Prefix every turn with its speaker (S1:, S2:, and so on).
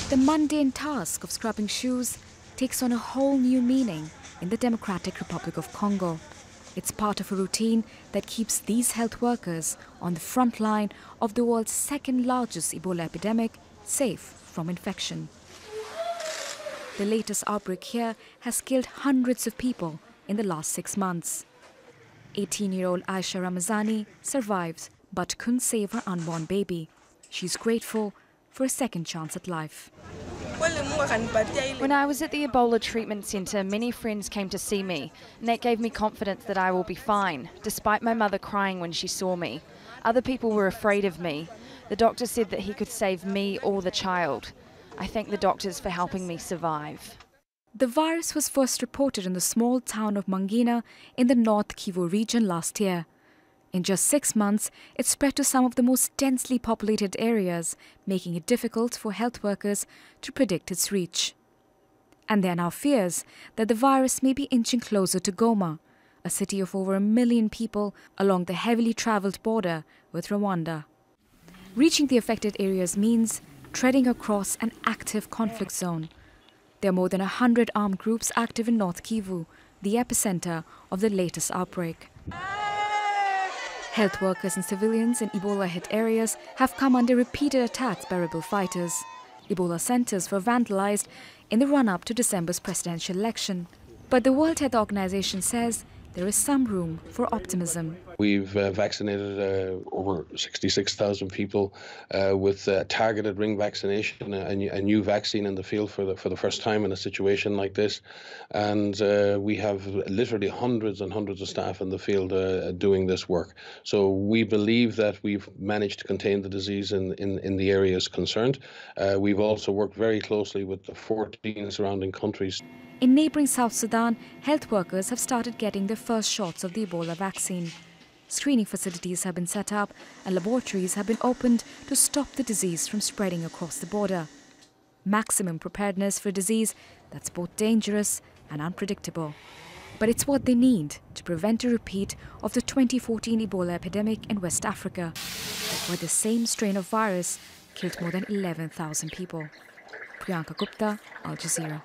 S1: The mundane task of scrubbing shoes takes on a whole new meaning in the Democratic Republic of Congo. It's part of a routine that keeps these health workers on the front line of the world's second largest Ebola epidemic safe from infection. The latest outbreak here has killed hundreds of people in the last 6 months. 18-year-old AISHA RAMAZANI survived but couldn't save her unborn baby. She's grateful for a second chance at life.
S2: When I was at the Ebola treatment centre, many friends came to see me, and that gave me confidence that I will be fine, despite my mother crying when she saw me. Other people were afraid of me. The doctor said that he could save me or the child. I thank the doctors for helping me survive.
S1: The virus was first reported in the small town of Mangina in the North Kivu region last year. In just 6 months, it spread to some of the most densely populated areas, making it difficult for health workers to predict its reach. And there are now fears that the virus may be inching closer to Goma, a city of over 1 million people along the heavily travelled border with Rwanda. Reaching the affected areas means treading across an active conflict zone. There are more than 100 armed groups active in North Kivu, the epicenter of the latest outbreak. Health workers and civilians in Ebola-hit areas have come under repeated attacks by rebel fighters. Ebola centers were vandalized in the run-up to December's presidential election. But the World Health Organization says there is some room for optimism.
S3: We've vaccinated over 66,000 people with targeted ring vaccination, a new vaccine in the field for the first time in a situation like this. And we have literally hundreds and hundreds of staff in the field doing this work. So we believe that we've managed to contain the disease in the areas concerned. We've also worked very closely with the 14 surrounding countries.
S1: In neighbouring South Sudan, health workers have started getting their first shots of the Ebola vaccine. Screening facilities have been set up and laboratories have been opened to stop the disease from spreading across the border. Maximum preparedness for a disease that's both dangerous and unpredictable. But it's what they need to prevent a repeat of the 2014 Ebola epidemic in West Africa, where the same strain of virus killed more than 11,000 people. Priyanka, Gupta, Al Jazeera.